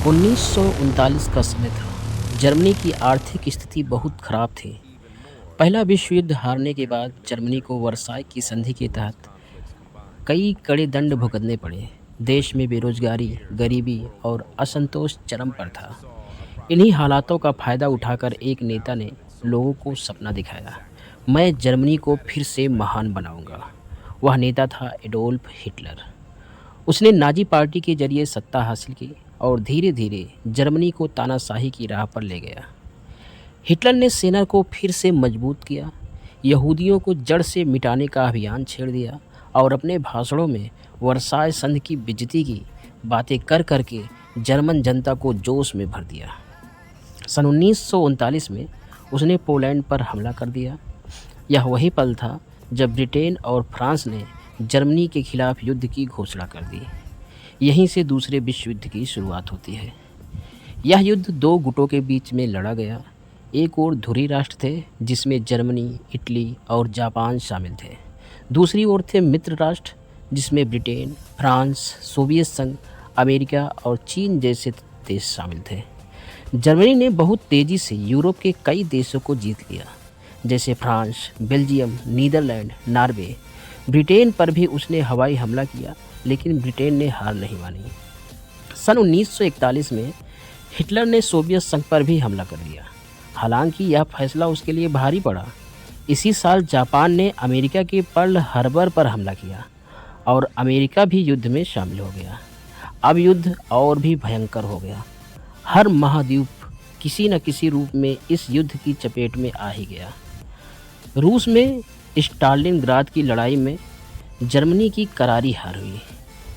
1939 का समय था। जर्मनी की आर्थिक स्थिति बहुत खराब थी। पहला विश्व युद्ध हारने के बाद जर्मनी को वर्साई की संधि के तहत कई कड़े दंड भुगतने पड़े। देश में बेरोजगारी, गरीबी और असंतोष चरम पर था। इन्हीं हालातों का फायदा उठाकर एक नेता ने लोगों को सपना दिखाया, मैं जर्मनी को फिर से महान बनाऊंगा। वह नेता था एडोल्फ हिटलर। उसने नाजी पार्टी के जरिए सत्ता हासिल की और धीरे धीरे जर्मनी को तानाशाही की राह पर ले गया। हिटलर ने सेना को फिर से मजबूत किया, यहूदियों को जड़ से मिटाने का अभियान छेड़ दिया और अपने भाषणों में वर्साय संधि की बेइज्जती की बातें कर करके जर्मन जनता को जोश में भर दिया। सन 1939 में उसने पोलैंड पर हमला कर दिया। यह वही पल था जब ब्रिटेन और फ्रांस ने जर्मनी के खिलाफ युद्ध की घोषणा कर दी। यहीं से दूसरे विश्व युद्ध की शुरुआत होती है। यह युद्ध दो गुटों के बीच में लड़ा गया। एक ओर धुरी राष्ट्र थे जिसमें जर्मनी, इटली और जापान शामिल थे। दूसरी ओर थे मित्र राष्ट्र जिसमें ब्रिटेन, फ्रांस, सोवियत संघ, अमेरिका और चीन जैसे देश शामिल थे। जर्मनी ने बहुत तेज़ी से यूरोप के कई देशों को जीत लिया, जैसे France, Belgium, Netherlands, Norway. Britain पर भी उसने हवाई हमला किया, लेकिन ब्रिटेन ने हार नहीं मानी। सन 1941 में हिटलर ने सोवियत संघ पर भी हमला कर दिया। हालांकि यह फैसला उसके लिए भारी पड़ा। इसी साल जापान ने अमेरिका के पर्ल हार्बर पर हमला किया और अमेरिका भी युद्ध में शामिल हो गया। अब युद्ध और भी भयंकर हो गया। हर महाद्वीप किसी न किसी रूप में इस युद्ध की चपेट में आ ही गया। रूस में स्टालिनग्राद की लड़ाई में जर्मनी की करारी हार हुई।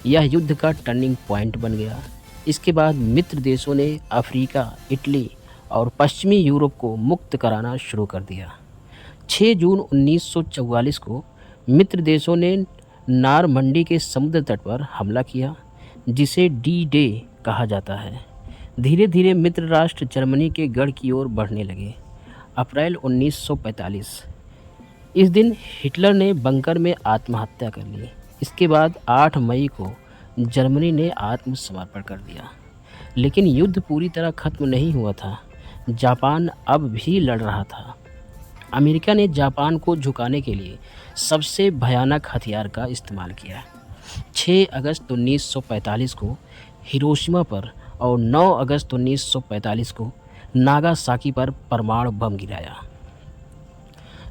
यह युद्ध का टर्निंग पॉइंट बन गया। इसके बाद मित्र देशों ने अफ्रीका, इटली और पश्चिमी यूरोप को मुक्त कराना शुरू कर दिया। 6 जून 1944 को मित्र देशों ने नॉरमंडी के समुद्र तट पर हमला किया, जिसे डी डे कहा जाता है। धीरे धीरे मित्र राष्ट्र जर्मनी के गढ़ की ओर बढ़ने लगे। अप्रैल 1945, इस दिन हिटलर ने बंकर में आत्महत्या कर ली। इसके बाद 8 मई को जर्मनी ने आत्मसमर्पण कर दिया। लेकिन युद्ध पूरी तरह खत्म नहीं हुआ था। जापान अब भी लड़ रहा था। अमेरिका ने जापान को झुकाने के लिए सबसे भयानक हथियार का इस्तेमाल किया। 6 अगस्त 1945 को हिरोशिमा पर और 9 अगस्त 1945 को नागासाकी पर परमाणु बम गिराया।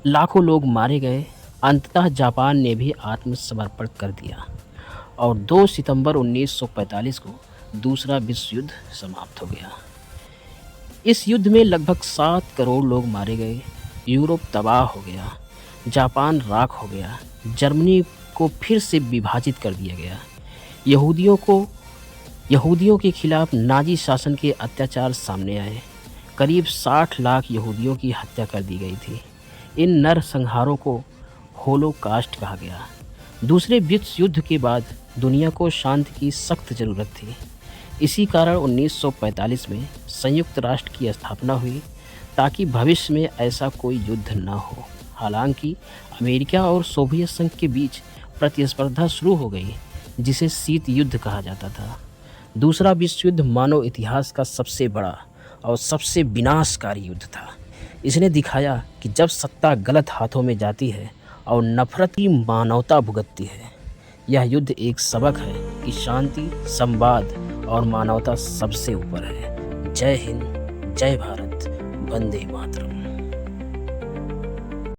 लाखों लोग मारे गए। अंततः जापान ने भी आत्मसमर्पण कर दिया और 2 सितंबर 1945 को दूसरा विश्व युद्ध समाप्त हो गया। इस युद्ध में लगभग 7 करोड़ लोग मारे गए। यूरोप तबाह हो गया। जापान राख हो गया। जर्मनी को फिर से विभाजित कर दिया गया। यहूदियों के खिलाफ नाजी शासन के अत्याचार सामने आए। करीब 60 लाख यहूदियों की हत्या कर दी गई थी। इन नरसंहारों को होलोकास्ट कहा गया। दूसरे विश्व युद्ध के बाद दुनिया को शांति की सख्त ज़रूरत थी। इसी कारण 1945 में संयुक्त राष्ट्र की स्थापना हुई, ताकि भविष्य में ऐसा कोई युद्ध न हो। हालांकि अमेरिका और सोवियत संघ के बीच प्रतिस्पर्धा शुरू हो गई, जिसे शीत युद्ध कहा जाता था। दूसरा विश्व युद्ध मानव इतिहास का सबसे बड़ा और सबसे विनाशकारी युद्ध था। इसने दिखाया कि जब सत्ता गलत हाथों में जाती है और नफरत की मानवता भुगतती है। यह युद्ध एक सबक है कि शांति, संवाद और मानवता सबसे ऊपर है। जय हिंद, जय भारत, वंदे मातरम।